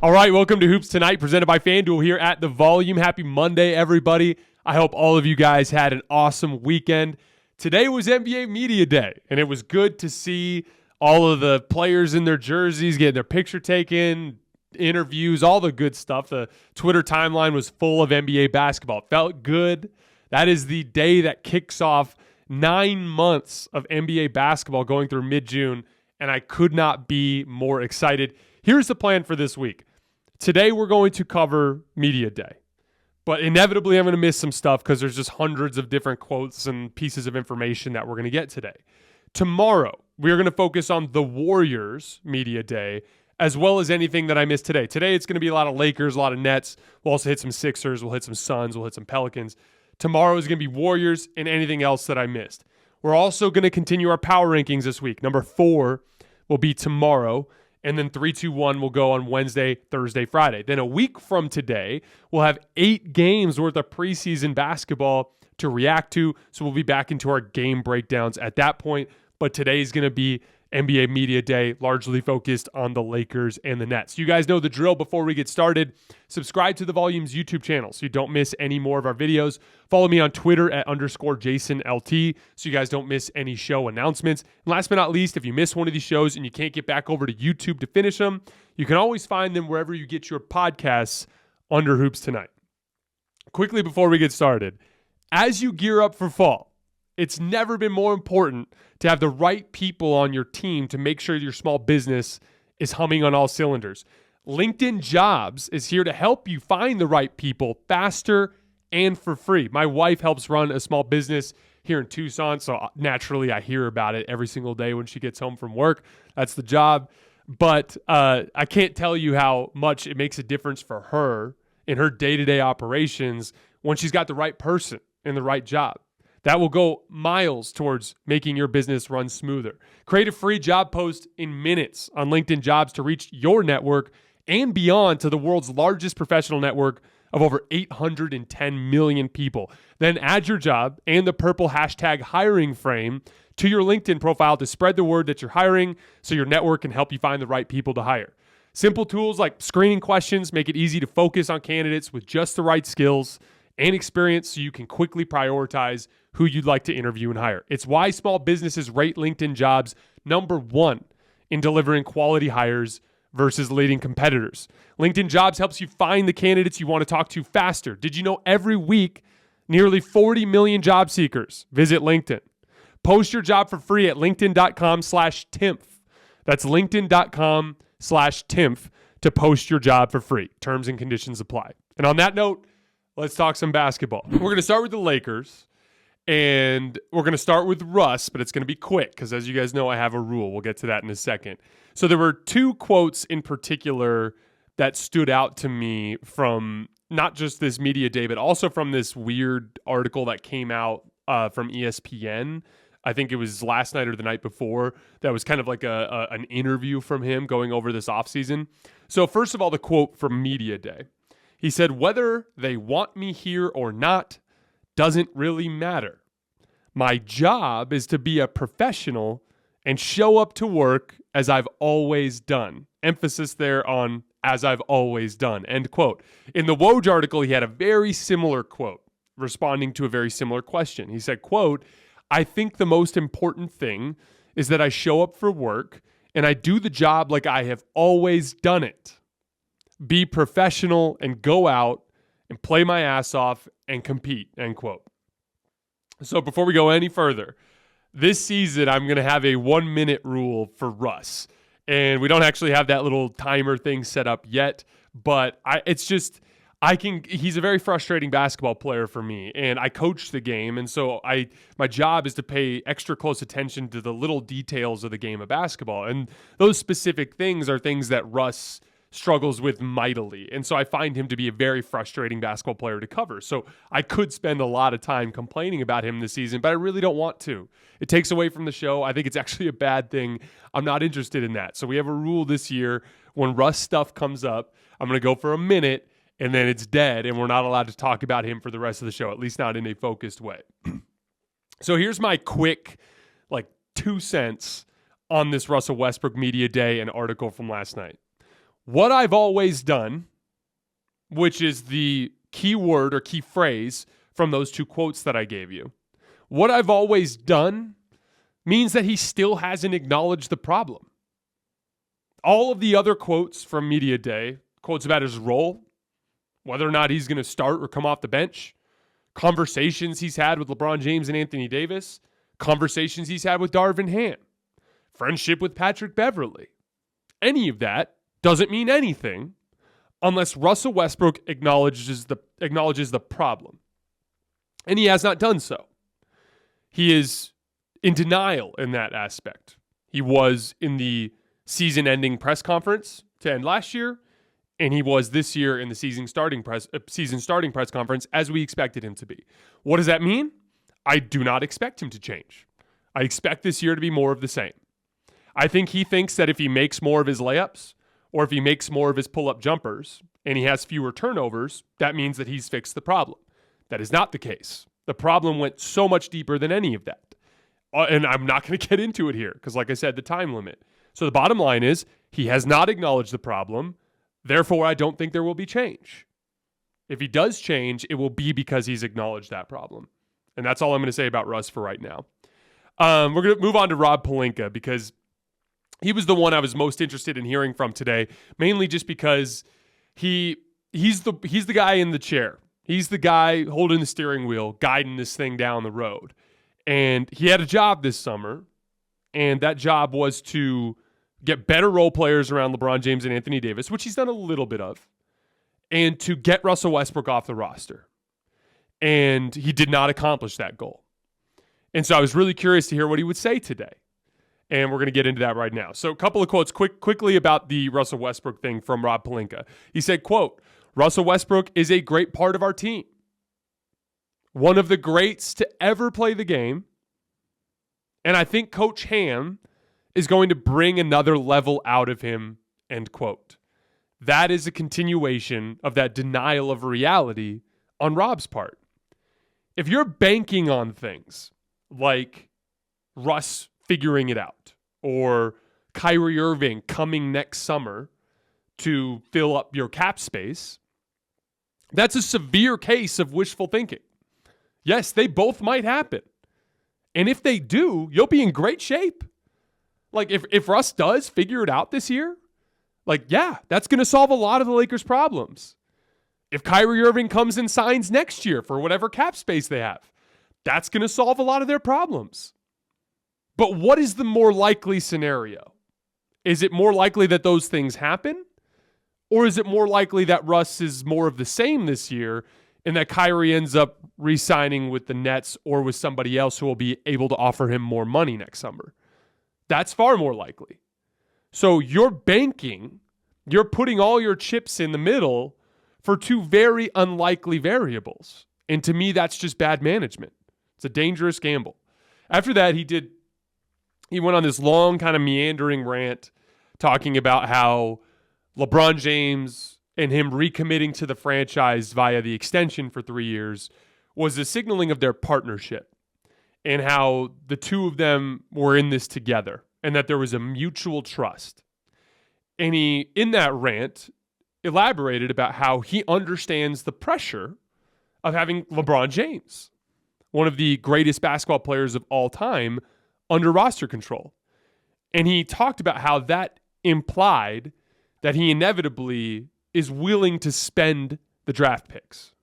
All right, welcome to Hoops Tonight, presented by FanDuel here at The Volume. Happy Monday, everybody. I hope all of you guys had an awesome weekend. Today was NBA Media Day, and it was good to see all of the players in their jerseys, getting their picture taken, interviews, all the good stuff. The Twitter timeline was full of NBA basketball. It felt good. That is the day that kicks off 9 months of NBA basketball going through mid-June, and I could not be more excited. Here's the plan for this week. Today, we're going to cover Media Day, but inevitably, I'm going to miss some stuff because there's just hundreds of different quotes and pieces of information that we're going to get today. Tomorrow, we're going to focus on the Warriors Media Day, as well as anything that I missed today. Today, it's going to be a lot of Lakers, a lot of Nets. We'll also hit some Sixers, we'll hit some Suns, we'll hit some Pelicans. Tomorrow is going to be Warriors and anything else that I missed. We're also going to continue our power rankings this week. Number 4 will be tomorrow. And then 3, 2, 1 will go on Wednesday, Thursday, Friday. Then a week from today, we'll have 8 games worth of preseason basketball to react to. So we'll be back into our game breakdowns at that point. But today is going to be NBA Media Day, largely focused on the Lakers and the Nets. You guys know the drill. Before we get started, subscribe to the Volume's YouTube channel so you don't miss any more of our videos. Follow me on Twitter at _JasonLT so you guys don't miss any show announcements. And last but not least, if you miss one of these shows and you can't get back over to YouTube to finish them, you can always find them wherever you get your podcasts under Hoops Tonight. Quickly before we get started, as you gear up for fall, it's never been more important to have the right people on your team to make sure your small business is humming on all cylinders. LinkedIn Jobs is here to help you find the right people faster and for free. My wife helps run a small business here in Tucson, so naturally I hear about it every single day when she gets home from work. That's the job. But I can't tell you how much it makes a difference for her in her day-to-day operations when she's got the right person in the right job. That will go miles towards making your business run smoother. Create a free job post in minutes on LinkedIn Jobs to reach your network and beyond to the world's largest professional network of over 810 million people. Then add your job and the purple hashtag hiring frame to your LinkedIn profile to spread the word that you're hiring so your network can help you find the right people to hire. Simple tools like screening questions make it easy to focus on candidates with just the right skills and experience so you can quickly prioritize who you'd like to interview and hire. It's why small businesses rate LinkedIn Jobs number 1 in delivering quality hires versus leading competitors. LinkedIn Jobs helps you find the candidates you want to talk to faster. Did you know every week, nearly 40 million job seekers visit LinkedIn? Post your job for free at linkedin.com/Timpf. That's linkedin.com/Timpf to post your job for free. Terms and conditions apply. And on that note, let's talk some basketball. We're going to start with the Lakers, and we're going to start with Russ, but it's going to be quick because, as you guys know, I have a rule. We'll get to that in a second. So there were 2 quotes in particular that stood out to me from not just this media day, but also from this weird article that came out from ESPN. I think it was last night or the night before. That was kind of like an interview from him going over this offseason. So first of all, the quote from media day. He said, "Whether they want me here or not doesn't really matter. My job is to be a professional and show up to work as I've always done." Emphasis there on "as I've always done," end quote. In the Woj article, he had a very similar quote, responding to a very similar question. He said, quote, "I think the most important thing is that I show up for work and I do the job like I have always done it. Be professional and go out and play my ass off and compete," end quote. So before we go any further, this season I'm going to have a 1-minute rule for Russ. And we don't actually have that little timer thing set up yet, but he's a very frustrating basketball player for me, and I coach the game, and so my job is to pay extra close attention to the little details of the game of basketball. And those specific things are things that Russ struggles with mightily. And so I find him to be a very frustrating basketball player to cover. So I could spend a lot of time complaining about him this season, but I really don't want to. It takes away from the show. I think it's actually a bad thing. I'm not interested in that. So we have a rule this year. When Russ stuff comes up, I'm going to go for a minute and then it's dead and we're not allowed to talk about him for the rest of the show, at least not in a focused way. So here's my quick 2 cents on this Russell Westbrook media day and article from last night. What I've always done, which is the key word or key phrase from those two quotes that I gave you, what I've always done means that he still hasn't acknowledged the problem. All of the other quotes from Media Day, quotes about his role, whether or not he's going to start or come off the bench, conversations he's had with LeBron James and Anthony Davis, conversations he's had with Darvin Ham, friendship with Patrick Beverley. Any of that doesn't mean anything unless Russell Westbrook acknowledges the problem. And he has not done so. He is in denial in that aspect. He was in the season-ending press conference to end last year, and he was this year in the season starting press conference as we expected him to be. What does that mean? I do not expect him to change. I expect this year to be more of the same. I think he thinks that if he makes more of his layups or if he makes more of his pull-up jumpers and he has fewer turnovers, that means that he's fixed the problem. That is not the case. The problem went so much deeper than any of that. And I'm not going to get into it here because, like I said, the time limit. So the bottom line is he has not acknowledged the problem. Therefore, I don't think there will be change. If he does change, it will be because he's acknowledged that problem. And that's all I'm going to say about Russ for right now. We're going to move on to Rob Pelinka because he was the one I was most interested in hearing from today, mainly just because he's the guy in the chair. He's the guy holding the steering wheel, guiding this thing down the road. And he had a job this summer, and that job was to get better role players around LeBron James and Anthony Davis, which he's done a little bit of, and to get Russell Westbrook off the roster. And he did not accomplish that goal. And so I was really curious to hear what he would say today. And we're going to get into that right now. So a couple of quotes quickly about the Russell Westbrook thing from Rob Pelinka. He said, quote, "Russell Westbrook is a great part of our team. One of the greats to ever play the game. And I think Coach Ham is going to bring another level out of him," end quote. That is a continuation of that denial of reality on Rob's part. If you're banking on things like Russ figuring it out or Kyrie Irving coming next summer to fill up your cap space, that's a severe case of wishful thinking. Yes, they both might happen. And if they do, you'll be in great shape. Like, if Russ does figure it out this year, like, yeah, that's going to solve a lot of the Lakers' problems. If Kyrie Irving comes and signs next year for whatever cap space they have, that's going to solve a lot of their problems. But what is the more likely scenario? Is it more likely that those things happen? Or is it more likely that Russ is more of the same this year and that Kyrie ends up re-signing with the Nets or with somebody else who will be able to offer him more money next summer? That's far more likely. So you're banking, you're putting all your chips in the middle for two very unlikely variables. And to me, that's just bad management. It's a dangerous gamble. After that, he went on this long kind of meandering rant talking about how LeBron James and him recommitting to the franchise via the extension for 3 years was a signaling of their partnership and how the two of them were in this together and that there was a mutual trust. And he, in that rant, elaborated about how he understands the pressure of having LeBron James, one of the greatest basketball players of all time, under roster control. And he talked about how that implied that he inevitably is willing to spend the draft picks.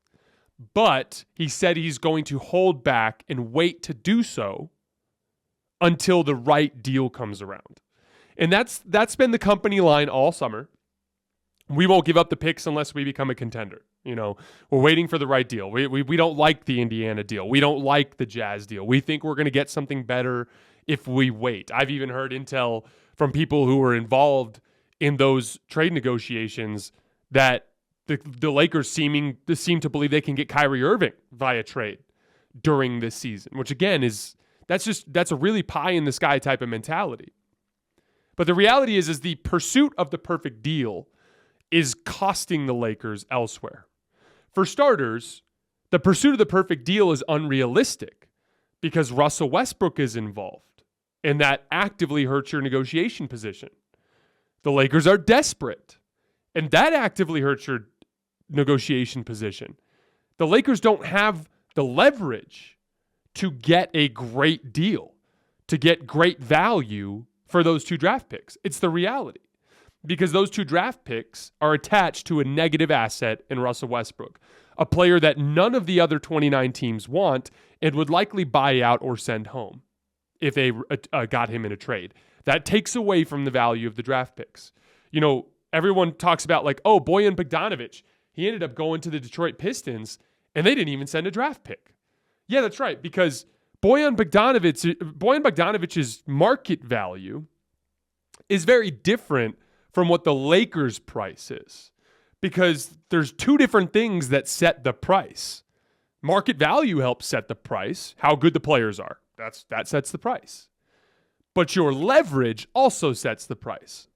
But he said he's going to hold back and wait to do so until the right deal comes around. And that's been the company line all summer. We won't give up the picks unless we become a contender. You know, we're waiting for the right deal. We don't like the Indiana deal. We don't like the Jazz deal. We think we're going to get something better if we wait. I've even heard intel from people who were involved in those trade negotiations that the Lakers seem to believe they can get Kyrie Irving via trade during this season, which again that's a really pie in the sky type of mentality. But the reality is the pursuit of the perfect deal is costing the Lakers elsewhere. For starters, the pursuit of the perfect deal is unrealistic because Russell Westbrook is involved, and that actively hurts your negotiation position. The Lakers are desperate, And that actively hurts your negotiation position. The Lakers don't have the leverage to get a great deal, to get great value for those 2 draft picks. It's the reality. Because those 2 draft picks are attached to a negative asset in Russell Westbrook, a player that none of the other 29 teams want and would likely buy out or send home if they got him in a trade. That takes away from the value of the draft picks. You know, everyone talks about like, oh, Bojan Bogdanovic, he ended up going to the Detroit Pistons and they didn't even send a draft pick. Yeah, that's right, because Bojan Bogdanovic's market value is very different from what the Lakers' price is, because there's 2 different things that set the price. Market value helps set the price, how good the players are. That sets the price. But your leverage also sets the price.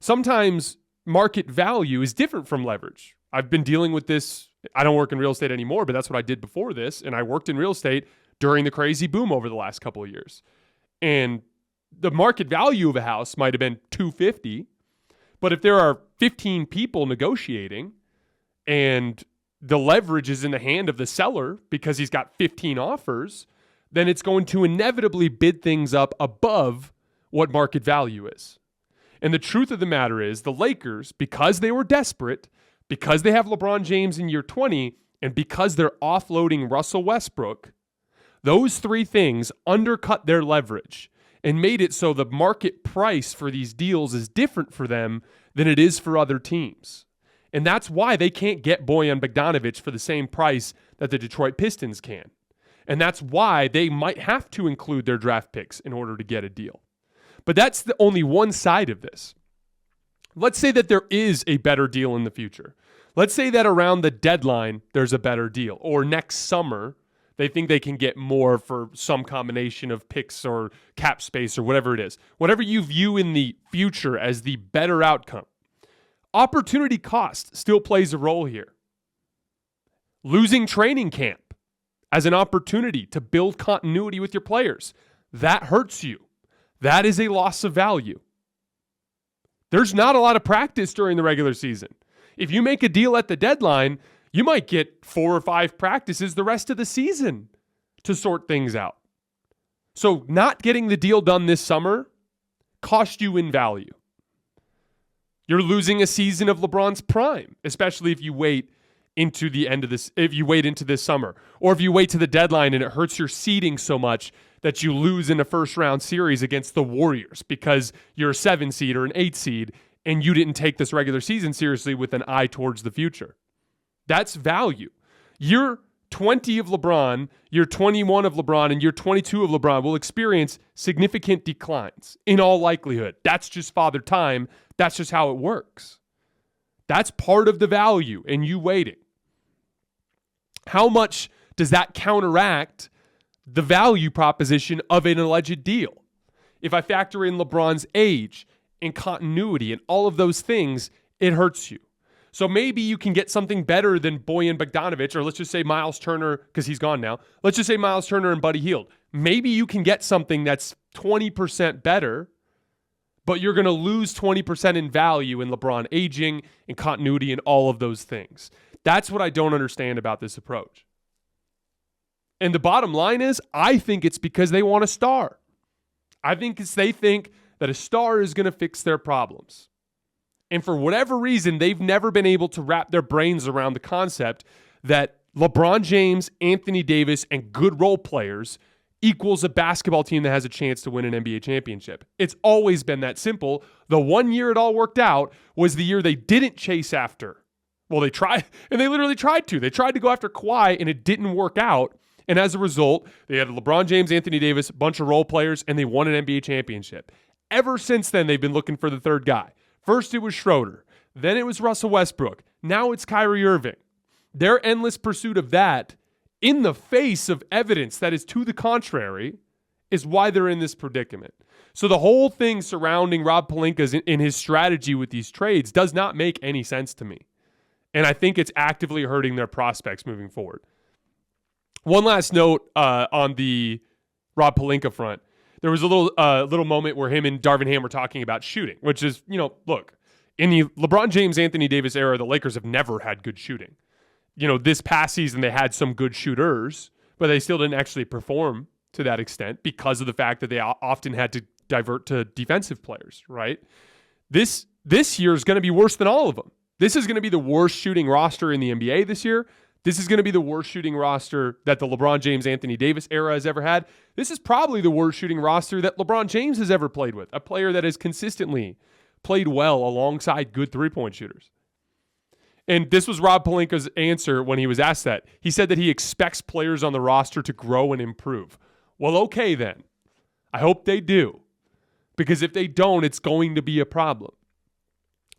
Sometimes market value is different from leverage. I've been dealing with this. I don't work in real estate anymore, but that's what I did before this. And I worked in real estate during the crazy boom over the last couple of years. And the market value of a house might have been $250. But if there are 15 people negotiating and the leverage is in the hand of the seller because he's got 15 offers, then it's going to inevitably bid things up above what market value is. And the truth of the matter is the Lakers, because they were desperate, because they have LeBron James in year 20, and because they're offloading Russell Westbrook, those 3 things undercut their leverage and made it so the market price for these deals is different for them than it is for other teams. And that's why they can't get Bojan Bogdanovic for the same price that the Detroit Pistons can. And that's why they might have to include their draft picks in order to get a deal. But that's the only one side of this. Let's say that there is a better deal in the future. Let's say that around the deadline, there's a better deal. Or next summer, they think they can get more for some combination of picks or cap space or whatever it is. Whatever you view in the future as the better outcome. Opportunity cost still plays a role here. Losing training camp as an opportunity to build continuity with your players, that hurts you. That is a loss of value. There's not a lot of practice during the regular season. If you make a deal at the deadline, you might get 4 or 5 practices the rest of the season to sort things out. So not getting the deal done this summer cost you in value. You're losing a season of LeBron's prime, especially if you wait into the end of this, if you wait into this summer, or if you wait to the deadline and it hurts your seeding so much that you lose in a first round series against the Warriors because you're a 7 seed or an 8 seed and you didn't take this regular season seriously with an eye towards the future. That's value. Year 20 of LeBron, year 21 of LeBron, and year 22 of LeBron will experience significant declines in all likelihood. That's just father time. That's just how it works. That's part of the value in you waiting. How much does that counteract the value proposition of an alleged deal? If I factor in LeBron's age and continuity and all of those things, it hurts you. So maybe you can get something better than Bojan Bogdanovic, or let's just say Miles Turner, because he's gone now. Let's just say Miles Turner and Buddy Hield. Maybe you can get something that's 20% better, but you're going to lose 20% in value in LeBron aging and continuity and all of those things. That's what I don't understand about this approach. And the bottom line is, I think it's because they want a star. I think it's they think that a star is going to fix their problems. And for whatever reason, they've never been able to wrap their brains around the concept that LeBron James, Anthony Davis, and good role players equals a basketball team that has a chance to win an NBA championship. It's always been that simple. The one year it all worked out was the year they didn't chase after. Well, they tried, and they literally tried to. They tried to go after Kawhi, and it didn't work out. And as a result, they had LeBron James, Anthony Davis, a bunch of role players, and they won an NBA championship. Ever since then, they've been looking for the third guy. First, it was Schroeder. Then it was Russell Westbrook. Now it's Kyrie Irving. Their endless pursuit of that, in the face of evidence that is to the contrary, is why they're in this predicament. So the whole thing surrounding Rob Pelinka's in his strategy with these trades does not make any sense to me. And I think it's actively hurting their prospects moving forward. One last note on the Rob Pelinka front. There was a little moment where him and Darvin Ham were talking about shooting, which is, look, In the LeBron James, Anthony Davis era, the Lakers have never had good shooting. This past season they had some good shooters, but they still didn't actually perform to that extent because of the fact that they often had to divert to defensive players, right? This year is going to be worse than all of them. This is going to be the worst shooting roster in the NBA this year. This is going to be the worst shooting roster that the LeBron James, Anthony Davis era has ever had. This is probably the worst shooting roster that LeBron James has ever played with, a player that has consistently played well alongside good three-point shooters. And this was Rob Pelinka's answer when he was asked that. He said that he expects players on the roster to grow and improve. Well, okay then. I hope they do. Because if they don't, it's going to be a problem.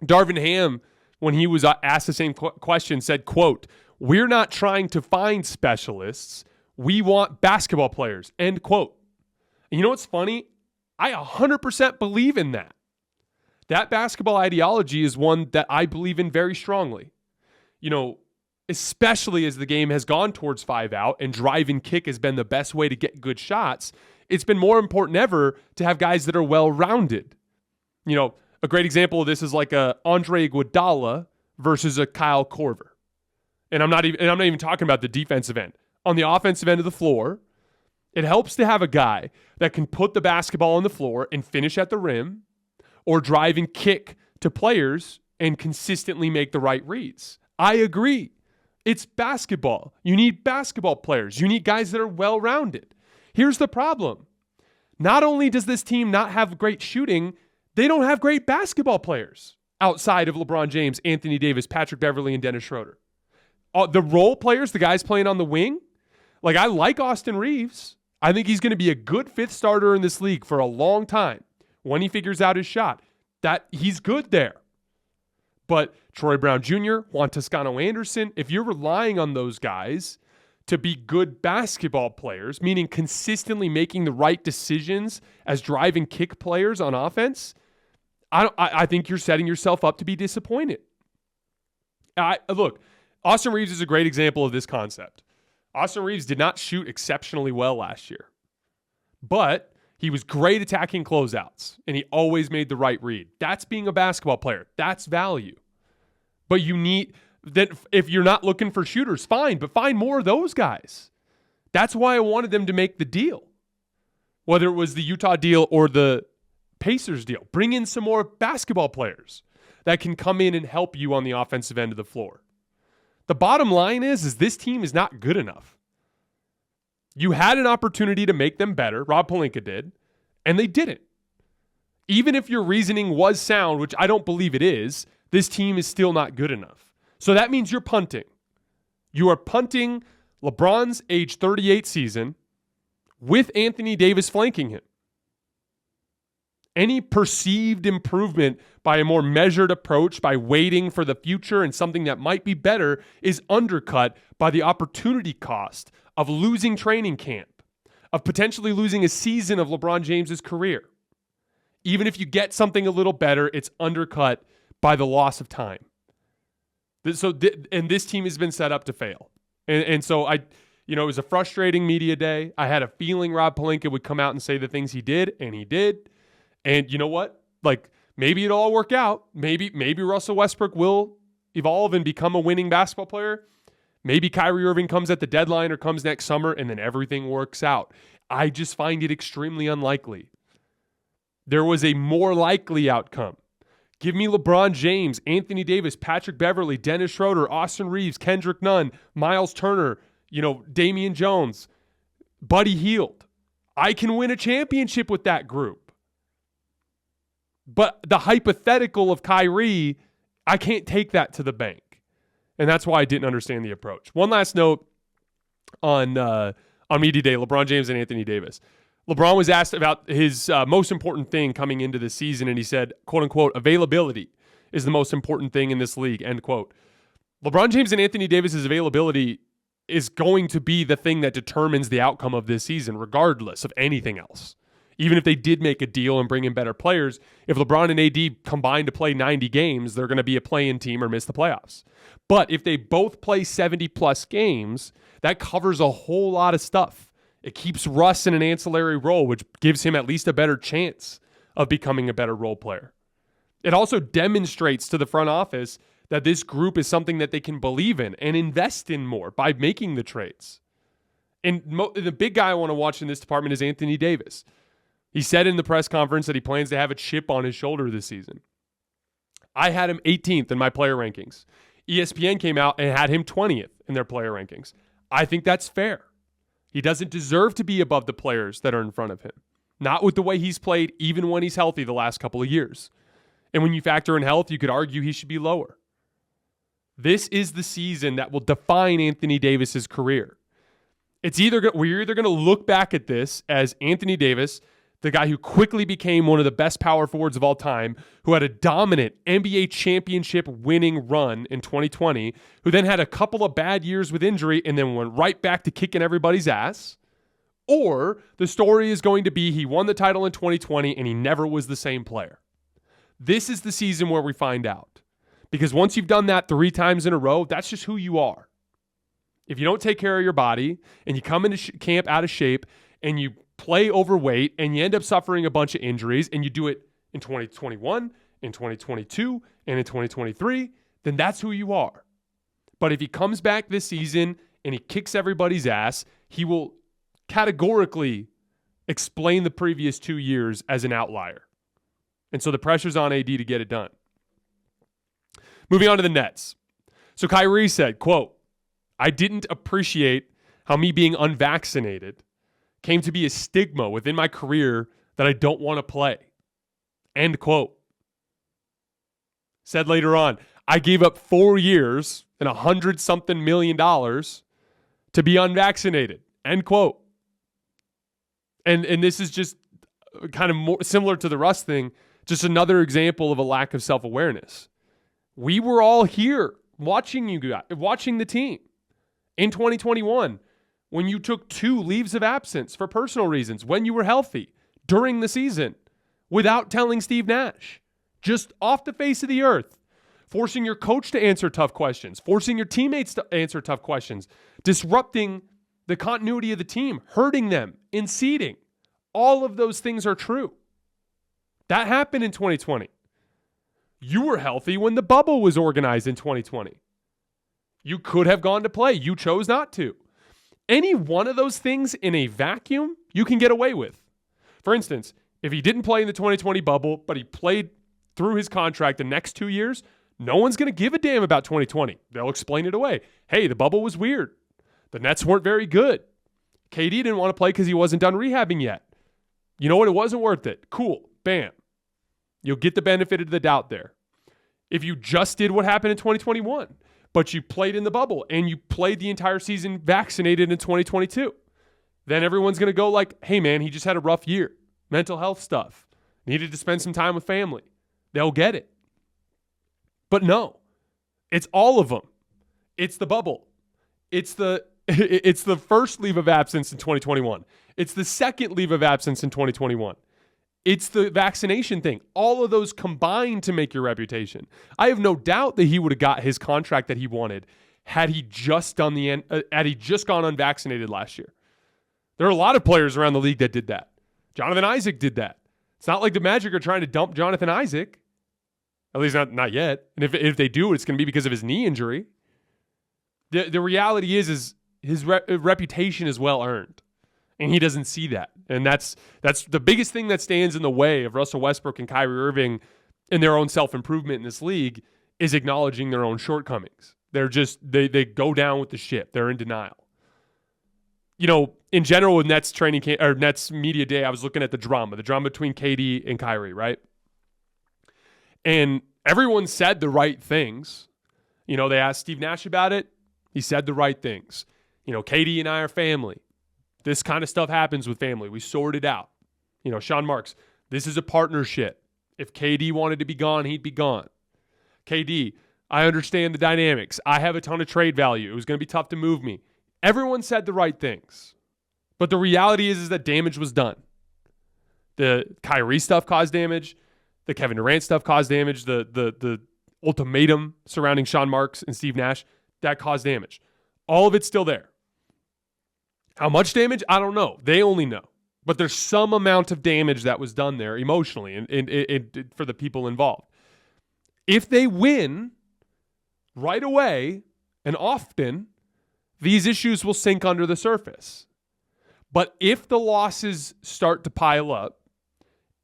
Darvin Ham, when he was asked the same question, said, quote, "We're not trying to find specialists. We want basketball players," end quote. And you know what's funny? I 100% believe in that. That basketball ideology is one that I believe in very strongly. Especially as the game has gone towards 5 out and drive and kick has been the best way to get good shots, it's been more important ever to have guys that are well-rounded. A great example of this is like a Andre Iguodala versus a Kyle Korver. And I'm not even talking about the defensive end. On the offensive end of the floor, it helps to have a guy that can put the basketball on the floor and finish at the rim, or drive and kick to players and consistently make the right reads. I agree. It's basketball. You need basketball players. You need guys that are well-rounded. Here's the problem. Not only does this team not have great shooting, they don't have great basketball players outside of LeBron James, Anthony Davis, Patrick Beverley, and Dennis Schroeder. The role players, the guys playing on the wing, I like Austin Reeves. I think he's going to be a good fifth starter in this league for a long time. When he figures out his shot, that he's good there. But Troy Brown Jr., Juan Toscano Anderson, if you're relying on those guys to be good basketball players, meaning consistently making the right decisions as drive and kick players on offense, I think you're setting yourself up to be disappointed. Look, Austin Reeves is a great example of this concept. Austin Reeves did not shoot exceptionally well last year, but he was great attacking closeouts, and he always made the right read. That's being a basketball player. That's value. But you need that. If you're not looking for shooters, fine, but find more of those guys. That's why I wanted them to make the deal, whether it was the Utah deal or the Pacers deal. Bring in some more basketball players that can come in and help you on the offensive end of the floor. The bottom line is this team is not good enough. You had an opportunity to make them better, Rob Pelinka did, and they didn't. Even if your reasoning was sound, which I don't believe it is, this team is still not good enough. So that means you're punting. You are punting LeBron's age 38 season with Anthony Davis flanking him. Any perceived improvement by a more measured approach, by waiting for the future and something that might be better, is undercut by the opportunity cost of losing training camp, of potentially losing a season of LeBron James's career. Even if you get something a little better, it's undercut by the loss of time. And this team has been set up to fail. And so it was a frustrating media day. I had a feeling Rob Pelinka would come out and say the things he did, and he did. And you know what? Maybe it'll all work out. Maybe Russell Westbrook will evolve and become a winning basketball player. Maybe Kyrie Irving comes at the deadline or comes next summer and then everything works out. I just find it extremely unlikely. There was a more likely outcome. Give me LeBron James, Anthony Davis, Patrick Beverley, Dennis Schroeder, Austin Reeves, Kendrick Nunn, Miles Turner, Damian Jones, Buddy Hield. I can win a championship with that group. But the hypothetical of Kyrie, I can't take that to the bank. And that's why I didn't understand the approach. One last note on Media Day, LeBron James and Anthony Davis. LeBron was asked about his most important thing coming into the season, and he said, quote unquote, availability is the most important thing in this league, end quote. LeBron James and Anthony Davis's availability is going to be the thing that determines the outcome of this season, regardless of anything else. Even if they did make a deal and bring in better players, if LeBron and AD combine to play 90 games, they're going to be a play-in team or miss the playoffs. But if they both play 70-plus games, that covers a whole lot of stuff. It keeps Russ in an ancillary role, which gives him at least a better chance of becoming a better role player. It also demonstrates to the front office that this group is something that they can believe in and invest in more by making the trades. And the big guy I want to watch in this department is Anthony Davis. He said in the press conference that he plans to have a chip on his shoulder this season. I had him 18th in my player rankings. ESPN came out and had him 20th in their player rankings. I think that's fair. He doesn't deserve to be above the players that are in front of him. Not with the way he's played, even when he's healthy the last couple of years. And when you factor in health, you could argue he should be lower. This is the season that will define Anthony Davis's career. We're either going to look back at this as Anthony Davis, the guy who quickly became one of the best power forwards of all time, who had a dominant NBA championship winning run in 2020, who then had a couple of bad years with injury and then went right back to kicking everybody's ass. Or the story is going to be he won the title in 2020 and he never was the same player. This is the season where we find out. Because once you've done that 3 times in a row, that's just who you are. If you don't take care of your body and you come into camp out of shape and you play overweight and you end up suffering a bunch of injuries and you do it in 2021, in 2022, and in 2023, then that's who you are. But if he comes back this season and he kicks everybody's ass, he will categorically explain the previous 2 years as an outlier. And so the pressure's on AD to get it done. Moving on to the Nets. So Kyrie said, quote, "I didn't appreciate how me being unvaccinated came to be a stigma within my career that I don't want to play." End quote. Said later on, "I gave up 4 years and $100-something million to be unvaccinated." End quote. And this is just kind of more similar to the Russ thing, just another example of a lack of self-awareness. We were all here watching you guys, watching the team in 2021 when you took 2 leaves of absence for personal reasons, when you were healthy during the season without telling Steve Nash, just off the face of the earth, forcing your coach to answer tough questions, forcing your teammates to answer tough questions, disrupting the continuity of the team, hurting them in seeding. All of those things are true. That happened in 2020. You were healthy when the bubble was organized in 2020. You could have gone to play. You chose not to. Any one of those things in a vacuum, you can get away with. For instance, if he didn't play in the 2020 bubble, but he played through his contract the next 2 years, no one's going to give a damn about 2020. They'll explain it away. Hey, the bubble was weird. The Nets weren't very good. KD didn't want to play because he wasn't done rehabbing yet. You know what? It wasn't worth it. Cool. Bam. You'll get the benefit of the doubt there. If you just did what happened in 2021, but you played in the bubble and you played the entire season vaccinated in 2022, then everyone's going to go like, hey man, he just had a rough year. Mental health stuff. Needed to spend some time with family. They'll get it. But no, it's all of them. It's the bubble. It's the first leave of absence in 2021. It's the second leave of absence in 2021. It's the vaccination thing. All of those combine to make your reputation. I have no doubt that he would have got his contract that he wanted had he just gone unvaccinated last year. There are a lot of players around the league that did that. Jonathan Isaac did that. It's not like the Magic are trying to dump Jonathan Isaac. At least not yet. And if they do, it's going to be because of his knee injury. The reality is his reputation is well earned. And he doesn't see that. And that's the biggest thing that stands in the way of Russell Westbrook and Kyrie Irving in their own self-improvement in this league is acknowledging their own shortcomings. They're just, they go down with the ship. They're in denial. You know, in general with Nets Nets media day, I was looking at the drama between KD and Kyrie, right? And everyone said the right things. You know, they asked Steve Nash about it. He said the right things. You know, KD and I are family. This kind of stuff happens with family. We sort it out. You know, Sean Marks, this is a partnership. If KD wanted to be gone, he'd be gone. KD, I understand the dynamics. I have a ton of trade value. It was going to be tough to move me. Everyone said the right things. But the reality is that damage was done. The Kyrie stuff caused damage. The Kevin Durant stuff caused damage. The ultimatum surrounding Sean Marks and Steve Nash, that caused damage. All of it's still there. How much damage? I don't know. They only know. But there's some amount of damage that was done there emotionally and for the people involved. If they win right away and often, these issues will sink under the surface. But if the losses start to pile up,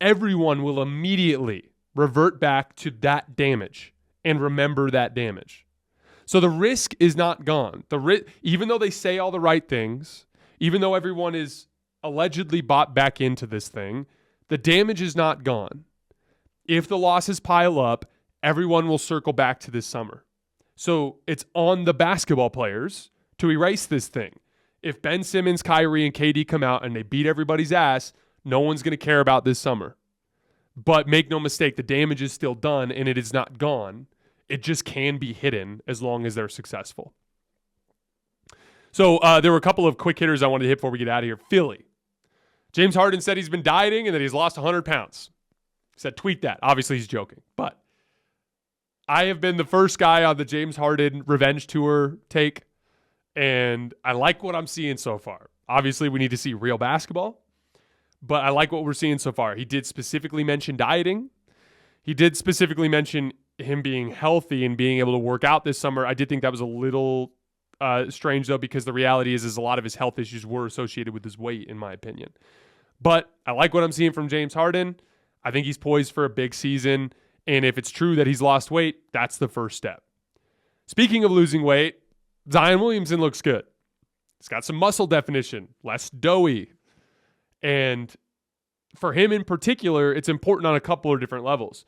everyone will immediately revert back to that damage and remember that damage. So the risk is not gone. Even though they say all the right things, even though everyone is allegedly bought back into this thing, the damage is not gone. If the losses pile up, everyone will circle back to this summer. So it's on the basketball players to erase this thing. If Ben Simmons, Kyrie, and KD come out and they beat everybody's ass, no one's going to care about this summer. But make no mistake, the damage is still done and it is not gone. It just can be hidden as long as they're successful. So there were a couple of quick hitters I wanted to hit before we get out of here. Philly. James Harden said he's been dieting and that he's lost 100 pounds. He said, tweet that. Obviously, he's joking. But I have been the first guy on the James Harden revenge tour take, and I like what I'm seeing so far. Obviously, we need to see real basketball, but I like what we're seeing so far. He did specifically mention dieting. He did specifically mention him being healthy and being able to work out this summer. I did think that was a little strange, though, because the reality is a lot of his health issues were associated with his weight, in my opinion. But I like what I'm seeing from James Harden. I think he's poised for a big season. And if it's true that he's lost weight, that's the first step. Speaking of losing weight, Zion Williamson looks good. He's got some muscle definition, less doughy. And for him in particular, it's important on a couple of different levels.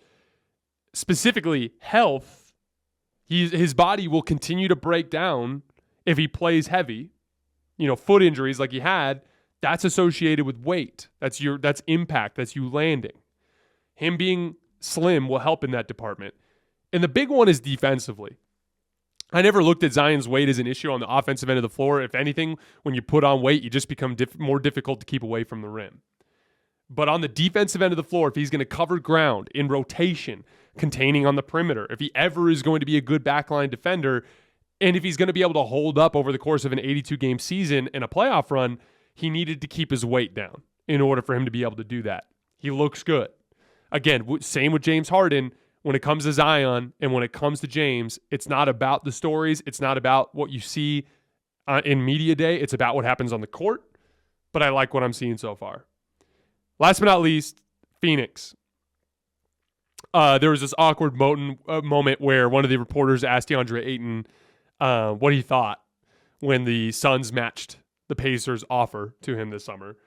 Specifically, health. His body will continue to break down if he plays heavy. Foot injuries like he had, that's associated with weight. That's impact. That's you landing. Him being slim will help in that department. And the big one is defensively. I never looked at Zion's weight as an issue on the offensive end of the floor. If anything, when you put on weight, you just become more difficult to keep away from the rim. But on the defensive end of the floor, if he's going to cover ground in rotation, containing on the perimeter, if he ever is going to be a good backline defender, and if he's going to be able to hold up over the course of an 82-game season and a playoff run, he needed to keep his weight down in order for him to be able to do that. He looks good. Again, same with James Harden. When it comes to Zion and when it comes to James, it's not about the stories. It's not about what you see in media day. It's about what happens on the court. But I like what I'm seeing so far. Last but not least, Phoenix. There was this awkward moment where one of the reporters asked DeAndre Ayton what he thought when the Suns matched the Pacers' offer to him this summer.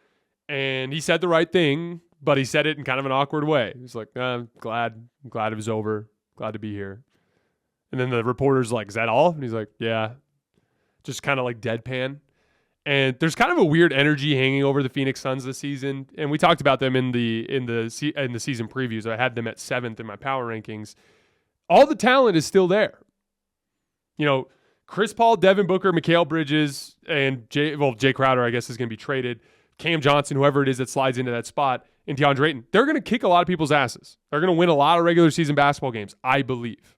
And he said the right thing, but he said it in kind of an awkward way. He's like, I'm glad it was over. Glad to be here. And then the reporter's like, is that all? And he's like, yeah. Just kind of like deadpan. And there's kind of a weird energy hanging over the Phoenix Suns this season. And we talked about them in the season previews. I had them at 7th in my power rankings. All the talent is still there. Chris Paul, Devin Booker, Mikal Bridges, and Jay Crowder, I guess, is going to be traded. Cam Johnson, whoever it is that slides into that spot, and DeAndre Ayton. They're going to kick a lot of people's asses. They're going to win a lot of regular season basketball games, I believe.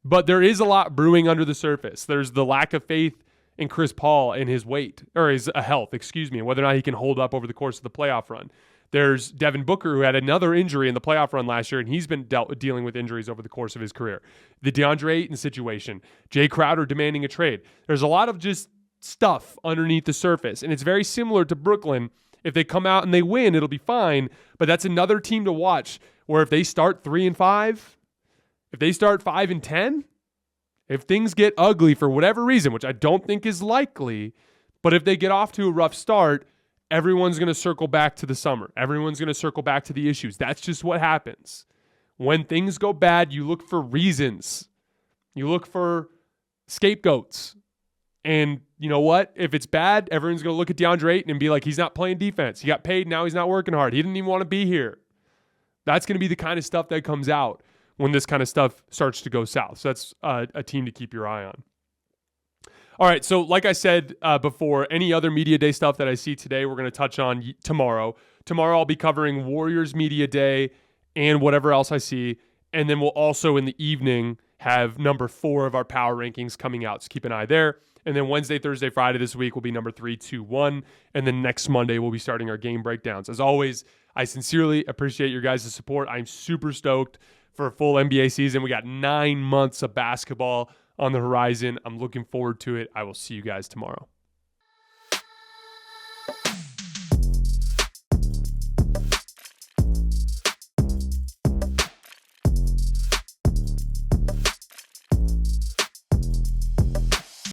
But there is a lot brewing under the surface. There's the lack of faith in Chris Paul and his weight, or his health, and whether or not he can hold up over the course of the playoff run. There's Devin Booker, who had another injury in the playoff run last year, and he's been dealing with injuries over the course of his career. The DeAndre Ayton situation, Jay Crowder demanding a trade. There's a lot of just stuff underneath the surface, and it's very similar to Brooklyn. If they come out and they win, it'll be fine, but that's another team to watch where if they start 3-5, if they start 5-10, if things get ugly for whatever reason, which I don't think is likely, but if they get off to a rough start, everyone's going to circle back to the summer. Everyone's going to circle back to the issues. That's just what happens. When things go bad, you look for reasons. You look for scapegoats. And you know what? If it's bad, everyone's going to look at DeAndre Ayton and be like, he's not playing defense. He got paid, now he's not working hard. He didn't even want to be here. That's going to be the kind of stuff that comes out when this kind of stuff starts to go south. So that's a team to keep your eye on. All right, so like I said before, any other Media Day stuff that I see today, we're going to touch on tomorrow. Tomorrow I'll be covering Warriors Media Day and whatever else I see. And then we'll also in the evening have number 4 of our power rankings coming out. So keep an eye there. And then Wednesday, Thursday, Friday this week will be number 3, 2, 1. And then next Monday, we'll be starting our game breakdowns. As always, I sincerely appreciate your guys' support. I'm super stoked for a full NBA season. We got 9 months of basketball on the horizon. I'm looking forward to it. I will see you guys tomorrow.